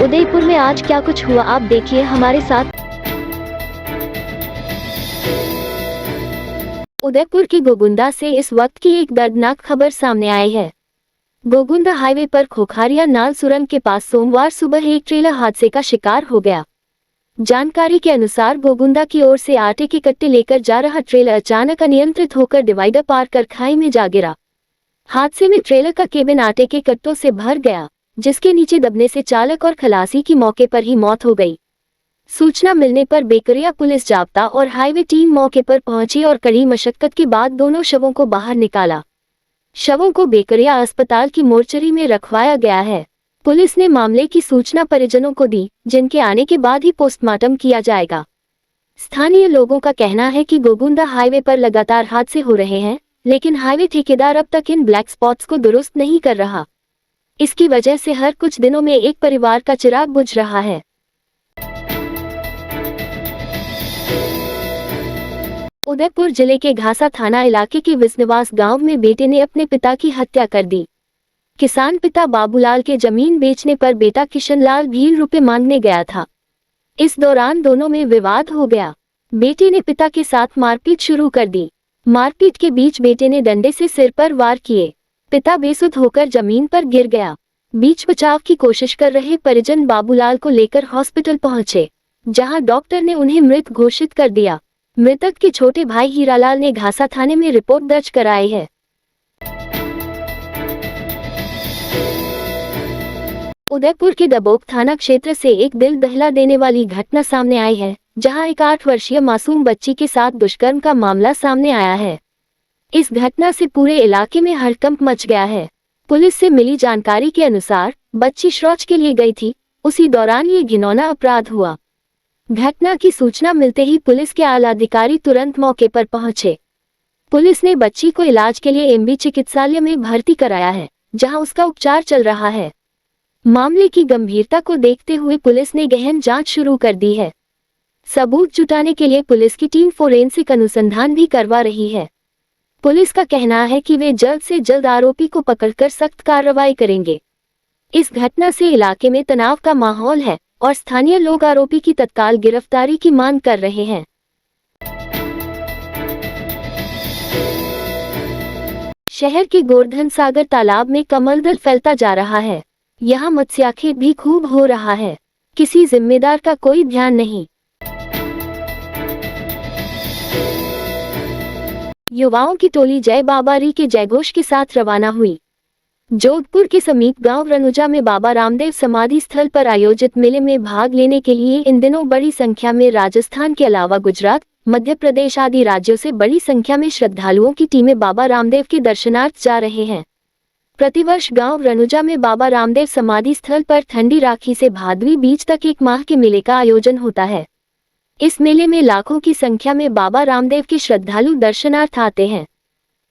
उदयपुर में आज क्या कुछ हुआ आप देखिए हमारे साथ। उदयपुर की गोगुंदा से इस वक्त की एक दर्दनाक खबर सामने आई है। गोगुंदा हाईवे पर खोखारिया नाल सुरंग के पास सोमवार सुबह एक ट्रेलर हादसे का शिकार हो गया। जानकारी के अनुसार गोगुंदा की ओर से आटे के कट्टे लेकर जा रहा ट्रेलर अचानक अनियंत्रित होकर डिवाइडर पार कर खाई में जा गिरा। हादसे में ट्रेलर का केबिन आटे के कट्टों से भर गया, जिसके नीचे दबने से चालक और खलासी की मौके पर ही मौत हो गई। सूचना मिलने पर बेकरिया पुलिस जाब्ता और हाईवे टीम मौके पर पहुंची और कड़ी मशक्कत के बाद दोनों शवों को बाहर निकाला। शवों को बेकरिया अस्पताल की मोर्चरी में रखवाया गया है। पुलिस ने मामले की सूचना परिजनों को दी, जिनके आने के बाद ही पोस्टमार्टम किया जाएगा। स्थानीय लोगों का कहना है कि गोगुंदा हाईवे पर लगातार हादसे हो रहे हैं, लेकिन हाईवे ठेकेदार अब तक इन ब्लैक स्पॉट्स को दुरुस्त नहीं कर रहा। इसकी वजह से हर कुछ दिनों में एक परिवार का चिराग बुझ रहा है। उदयपुर जिले के घासा थाना इलाके के विसनिवास गांव में बेटे ने अपने पिता की हत्या कर दी। किसान पिता बाबूलाल के जमीन बेचने पर बेटा किशनलाल भी रुपए मांगने गया था। इस दौरान दोनों में विवाद हो गया। बेटे ने पिता के साथ मारपीट शुरू कर दी। मारपीट के बीच बेटे ने डंडे से सिर पर वार किए। पिता बेसुध होकर जमीन पर गिर गया। बीच बचाव की कोशिश कर रहे परिजन बाबूलाल को लेकर हॉस्पिटल पहुंचे, जहां डॉक्टर ने उन्हें मृत घोषित कर दिया। मृतक के छोटे भाई हीरालाल ने घासा थाने में रिपोर्ट दर्ज कराई है। उदयपुर के डबोक थाना क्षेत्र से एक दिल दहला देने वाली घटना सामने आई है, जहां एक 8 वर्षीय मासूम बच्ची के साथ दुष्कर्म का मामला सामने आया है। इस घटना से पूरे इलाके में हड़कंप मच गया है। पुलिस से मिली जानकारी के अनुसार बच्ची शौच के लिए गई थी, उसी दौरान ये घिनौना अपराध हुआ। घटना की सूचना मिलते ही पुलिस के आला अधिकारी तुरंत मौके पर पहुंचे। पुलिस ने बच्ची को इलाज के लिए एमबी चिकित्सालय में भर्ती कराया है, जहां उसका उपचार चल रहा है। मामले की गंभीरता को देखते हुए पुलिस ने गहन जांच शुरू कर दी है। सबूत जुटाने के लिए पुलिस की टीम फोरेंसिक अनुसंधान भी करवा रही है। पुलिस का कहना है कि वे जल्द से जल्द आरोपी को पकड़कर सख्त कार्रवाई करेंगे। इस घटना से इलाके में तनाव का माहौल है और स्थानीय लोग आरोपी की तत्काल गिरफ्तारी की मांग कर रहे हैं। शहर के गोवर्धन सागर तालाब में कमलदल फैलता जा रहा है। यहाँ मत्स्याखेट भी खूब हो रहा है। किसी जिम्मेदार का कोई ध्यान नहीं। युवाओं की टोली जय बाबारी के जयघोष के साथ रवाना हुई। जोधपुर के समीप गांव रनुजा में बाबा रामदेव समाधि स्थल पर आयोजित मेले में भाग लेने के लिए इन दिनों बड़ी संख्या में राजस्थान के अलावा गुजरात, मध्य प्रदेश आदि राज्यों से बड़ी संख्या में श्रद्धालुओं की टीमें बाबा रामदेव के दर्शनार्थ जा रहे हैं। प्रतिवर्ष गांव रनुजा में बाबा रामदेव समाधि स्थल पर ठंडी राखी से भादवी बीज तक एक माह के मेले का आयोजन होता है। इस मेले में लाखों की संख्या में बाबा रामदेव के श्रद्धालु दर्शनार्थ आते हैं।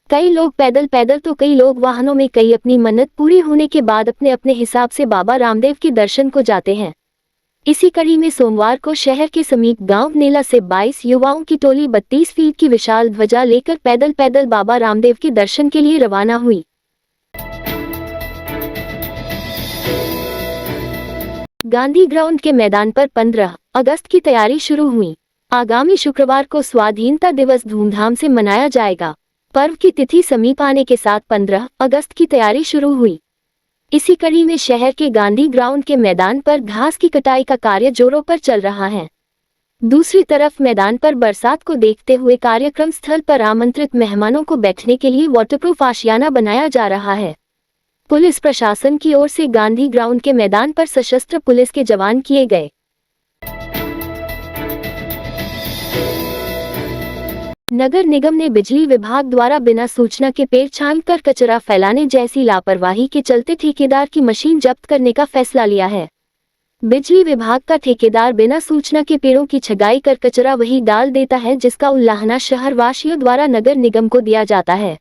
कई लोग पैदल तो कई लोग वाहनों में। कई अपनी मन्नत पूरी होने के बाद अपने अपने हिसाब से बाबा रामदेव के दर्शन को जाते हैं। इसी कड़ी में सोमवार को शहर के समीप गांव नेला से 22 युवाओं की टोली 32 फीट की विशाल ध्वजा लेकर पैदल बाबा रामदेव के दर्शन के लिए रवाना हुई। गांधी ग्राउंड के मैदान पर 15 अगस्त की तैयारी शुरू हुई। आगामी शुक्रवार को स्वाधीनता दिवस धूमधाम से मनाया जाएगा। पर्व की तिथि समीप आने के साथ 15 अगस्त की तैयारी शुरू हुई। इसी कड़ी में शहर के गांधी ग्राउंड के मैदान पर घास की कटाई का कार्य जोरों पर चल रहा है। दूसरी तरफ मैदान पर बरसात को देखते हुए कार्यक्रम स्थल पर आमंत्रित मेहमानों को बैठने के लिए वाटरप्रूफ आशियाना बनाया जा रहा है। पुलिस प्रशासन की ओर से गांधी ग्राउंड के मैदान पर सशस्त्र पुलिस के जवान किए गए। नगर निगम ने बिजली विभाग द्वारा बिना सूचना के पेड़ छानकर कचरा फैलाने जैसी लापरवाही के चलते ठेकेदार की मशीन जब्त करने का फैसला लिया है। बिजली विभाग का ठेकेदार बिना सूचना के पेड़ों की छगाई कर कचरा वही डाल देता है, जिसका उल्लाहना शहरवासियों द्वारा नगर निगम को दिया जाता है।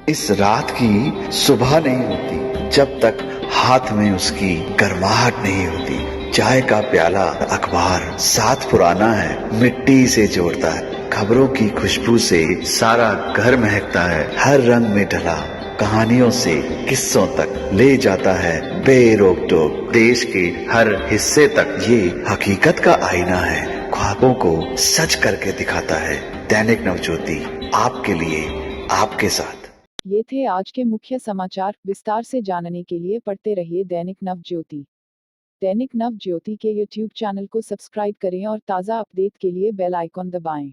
इस रात की सुबह नहीं होती जब तक हाथ में उसकी गर्माहट नहीं होती। चाय का प्याला, अखबार साथ पुराना है, मिट्टी से जोड़ता है। खबरों की खुशबू से सारा घर महकता है। हर रंग में ढला कहानियों से किस्सों तक ले जाता है बेरोक टोक। देश के हर हिस्से तक ये हकीकत का आईना है, ख्वाबों को सच करके दिखाता है। दैनिक नवज्योति, आपके लिए, आपके साथ। ये थे आज के मुख्य समाचार। विस्तार से जानने के लिए पढ़ते रहिए दैनिक नवज्योति। दैनिक नवज्योति के YouTube चैनल को सब्सक्राइब करें और ताज़ा अपडेट के लिए बेल आइकॉन दबाएं।